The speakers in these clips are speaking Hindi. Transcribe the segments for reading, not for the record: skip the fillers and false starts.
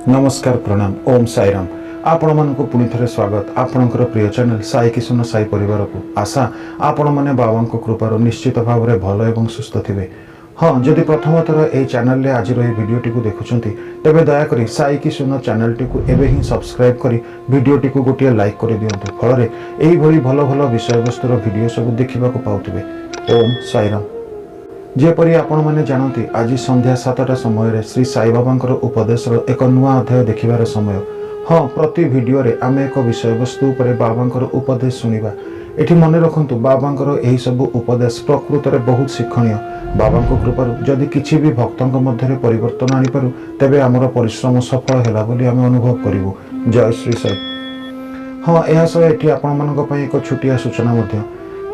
नमस्कार प्रणाम ओम साईराम आपण मानक पुणी थे स्वागत आपणकर प्रिय चैनल साई किशन साई परिवार को आशा आपण मैंने बाबा कृपार निश्चित भाव में भल एवं सुस्थ थे। हाँ जदि प्रथम थर ये चैनल रे आज भिडियोटी को देखुंट तेज दयाकोरी साई किशन चैनल टी एवं ही सब्सक्राइब कर भिडियोटी को गोटे लाइक कर दिंतु फल यही भल भल विषय वस्तुर भिडियो सब देखा पाउथे। ओम साईराम। जेपरी आपण मैंने जानती आज संध्या 7टा समय श्री साई बाबा उपदेश एक नुआ अध्याय देखिबार समय। हाँ प्रति भिडियो रे आमे एक विषय वस्तु पर बाबा उपदेश शुणा। एठी मने रखंतु बाबा यही सब उपदेश प्रकृत में बहुत शिक्षणीय। बाबा कृपार जदि किसी भी भक्तों मध्य परिवर्तन आनीपारू तेबे आमर परिश्रम सफल है बोली आम अनुभव करूँ। जय श्री साई। हाँ यह सह ये आपण एक छुटिया सूचना मध्य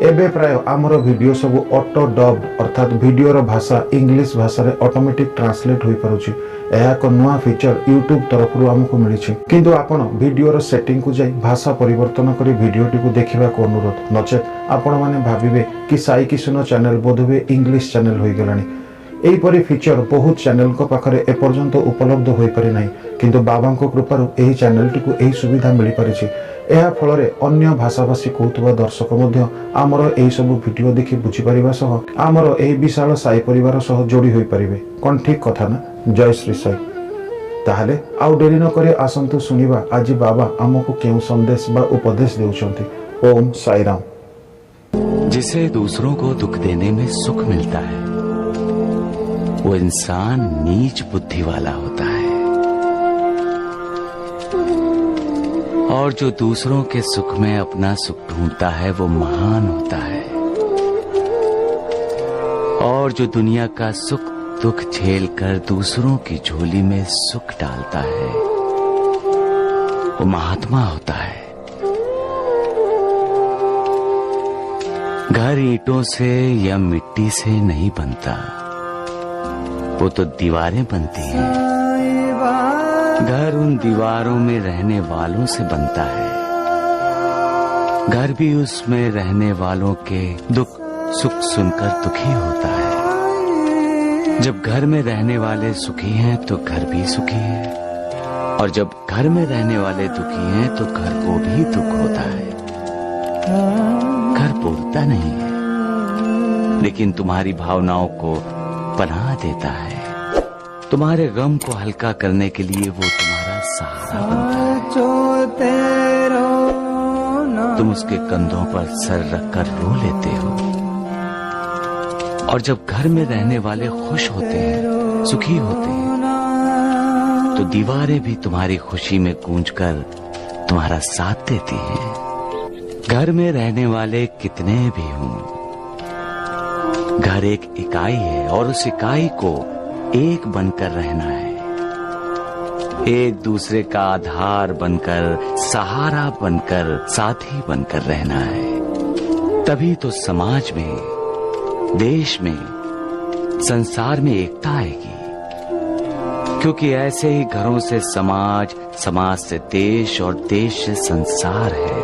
एबे प्राय आमर वीडियो सब ऑटो डब अर्थात वीडियोर भाषा इंग्लिश भाषा रे ऑटोमेटिक ट्रांसलेट हो पारुछि। यह एक नुआ फीचर यूट्यूब तरफ आमको मिली किंतु आपण वीडियोर सेटिंग को जाई भाषा परिवर्तन करी वीडियोटी को देखा अनुरोध नचेत आपण माने भाविबे कि साई किशन चैनल बोधवे इंग्लिश चैनल हो गलानी। एहीपरि फीचर बहुत चैनल को पाखरे एपर्यंत उपलब्ध हो पारि नाही किंतु बाबा कृपारु एही चैनलटी को एही सुविधा मिली पारिछि। यह फल अन्य भाषाभाषी कहूबा दर्शक आमर यही सब वीडियो देखि बुझीपर सह आमर यही विशाल साई परिवार सह जोड़ी हो पारे। कौन ठीक कथा ना? जय श्री साई। ताहले आउ डेरी न करे आसंतु सुनिबा आज बाबा आमको केउ संदेश बा उपदेश देउछंती। ओम साई राम। जिसे दूसरों को दुख देने में सुख मिलता है वो इंसान नीच बुद्धि वाला होता है, और जो दूसरों के सुख में अपना सुख ढूंढता है वो महान होता है, और जो दुनिया का सुख दुख झेल कर दूसरों की झोली में सुख डालता है वो महात्मा होता है। घर ईंटों से या मिट्टी से नहीं बनता, वो तो दीवारें बनती हैं। घर उन दीवारों में रहने वालों से बनता है। घर भी उसमें रहने वालों के दुख सुख सुनकर दुखी होता है। जब घर में रहने वाले सुखी हैं तो घर भी सुखी है, और जब घर में रहने वाले दुखी हैं तो घर को भी दुख होता है। घर बोलता नहीं है लेकिन तुम्हारी भावनाओं को पनाह देता है। तुम्हारे गम को हल्का करने के लिए वो तुम्हारा सहारा बनता है। तुम उसके कंधों पर सर रखकर रो लेते हो, और जब घर में रहने वाले खुश होते हैं सुखी होते हैं तो दीवारें भी तुम्हारी खुशी में गूंजकर तुम्हारा साथ देती हैं। घर में रहने वाले कितने भी हों, घर एक इकाई है और उस इकाई को एक बनकर रहना है। एक दूसरे का आधार बनकर, सहारा बनकर, साथी बनकर रहना है। तभी तो समाज में, देश में, संसार में एकता आएगी, क्योंकि ऐसे ही घरों से समाज, समाज से देश और देश से संसार है।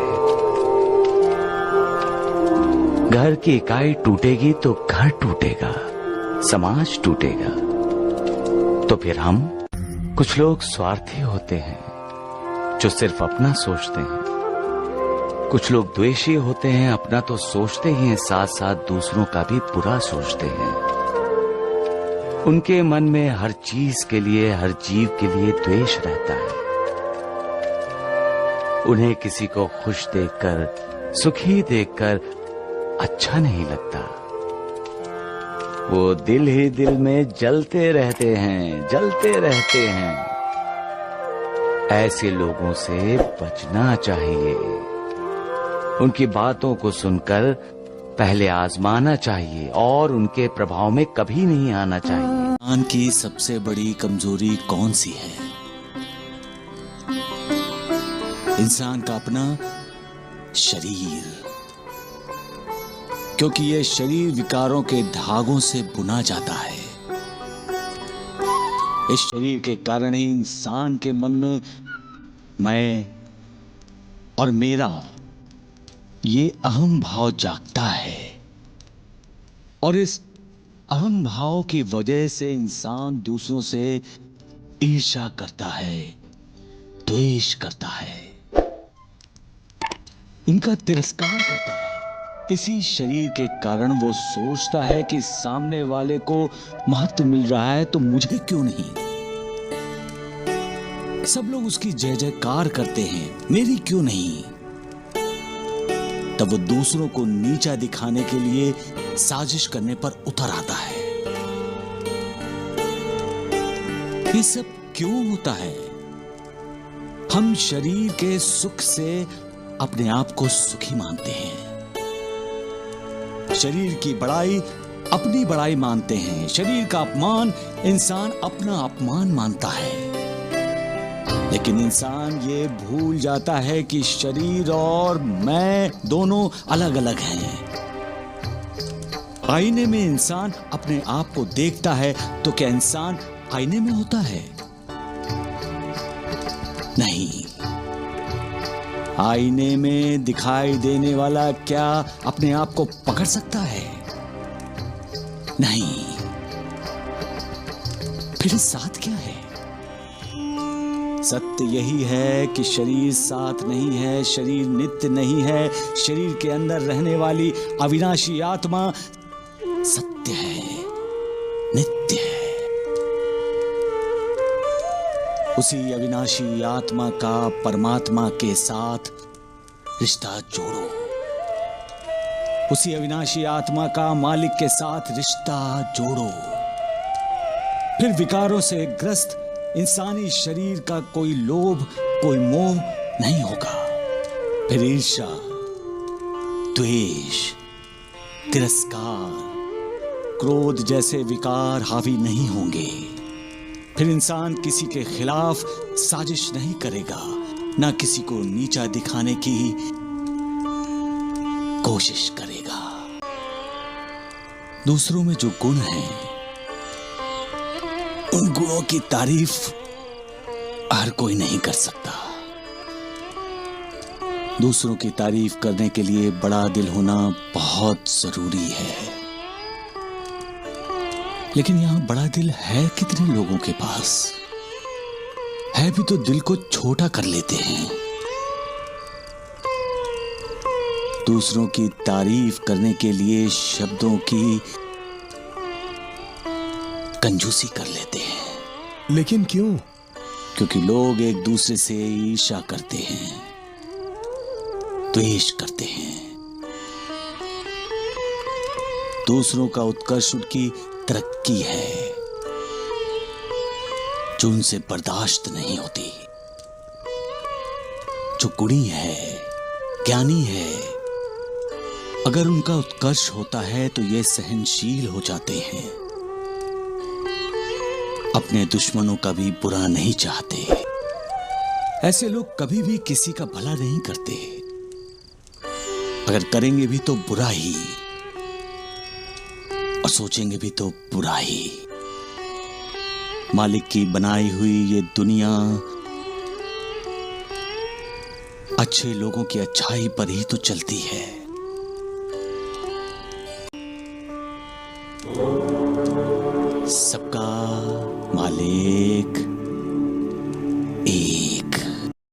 घर की इकाई टूटेगी तो घर टूटेगा, समाज टूटेगा। तो फिर हम कुछ लोग स्वार्थी होते हैं जो सिर्फ अपना सोचते हैं। कुछ लोग द्वेषी होते हैं, अपना तो सोचते ही हैं साथ साथ दूसरों का भी बुरा सोचते हैं। उनके मन में हर चीज के लिए, हर जीव के लिए द्वेष रहता है। उन्हें किसी को खुश देखकर, सुखी देखकर अच्छा नहीं लगता। वो दिल ही दिल में जलते रहते हैं, जलते रहते हैं। ऐसे लोगों से बचना चाहिए। उनकी बातों को सुनकर पहले आजमाना चाहिए और उनके प्रभाव में कभी नहीं आना चाहिए। इंसान की सबसे बड़ी कमजोरी कौन सी है? इंसान का अपना शरीर, क्योंकि ये शरीर विकारों के धागों से बुना जाता है। इस शरीर के कारण ही इंसान के मन में मैं और मेरा ये अहम भाव जागता है, और इस अहम भाव की वजह से इंसान दूसरों से ईर्ष्या करता है, द्वेष करता है, इनका तिरस्कार करता है। इसी शरीर के कारण वो सोचता है कि सामने वाले को महत्व मिल रहा है तो मुझे क्यों नहीं। सब लोग उसकी जय जयकार करते हैं, मेरी क्यों नहीं। तब वो दूसरों को नीचा दिखाने के लिए साजिश करने पर उतर आता है। ये सब क्यों होता है? हम शरीर के सुख से अपने आप को सुखी मानते हैं, शरीर की बड़ाई अपनी बड़ाई मानते हैं, शरीर का अपमान इंसान अपना अपमान मानता है। लेकिन इंसान ये भूल जाता है कि शरीर और मैं दोनों अलग अलग हैं। आईने में इंसान अपने आप को देखता है तो क्या इंसान आईने में होता है? नहीं। आईने में दिखाई देने वाला क्या अपने आप को पकड़ सकता है? नहीं। फिर साथ क्या है? सत्य यही है कि शरीर साथ नहीं है, शरीर नित्य नहीं है, शरीर के अंदर रहने वाली अविनाशी आत्मा सत्य है, नित्य है। उसी अविनाशी आत्मा का परमात्मा के साथ रिश्ता जोड़ो, उसी अविनाशी आत्मा का मालिक के साथ रिश्ता जोड़ो। फिर विकारों से ग्रस्त इंसानी शरीर का कोई लोभ, कोई मोह नहीं होगा। फिर ईर्ष्या, द्वेष, तिरस्कार, क्रोध जैसे विकार हावी नहीं होंगे। फिर इंसान किसी के खिलाफ साजिश नहीं करेगा, ना किसी को नीचा दिखाने की कोशिश करेगा। दूसरों में जो गुण हैं, उन गुणों की तारीफ हर कोई नहीं कर सकता। दूसरों की तारीफ करने के लिए बड़ा दिल होना बहुत जरूरी है। लेकिन यहां बड़ा दिल है कितने लोगों के पास? है भी तो दिल को छोटा कर लेते हैं। दूसरों की तारीफ करने के लिए शब्दों की कंजूसी कर लेते हैं। लेकिन क्यों? क्योंकि लोग एक दूसरे से ईर्ष्या करते हैं, द्वेष करते हैं। दूसरों का उत्कर्ष उनकी तरक्की है जो उनसे बर्दाश्त नहीं होती। जो गुणी है, ज्ञानी है, अगर उनका उत्कर्ष होता है तो ये सहनशील हो जाते हैं, अपने दुश्मनों का भी बुरा नहीं चाहते। ऐसे लोग कभी भी किसी का भला नहीं करते, अगर करेंगे भी तो बुरा ही, और सोचेंगे भी तो बुरा ही। मालिक की बनाई हुई ये दुनिया अच्छे लोगों की अच्छाई पर ही तो चलती है। सबका मालिक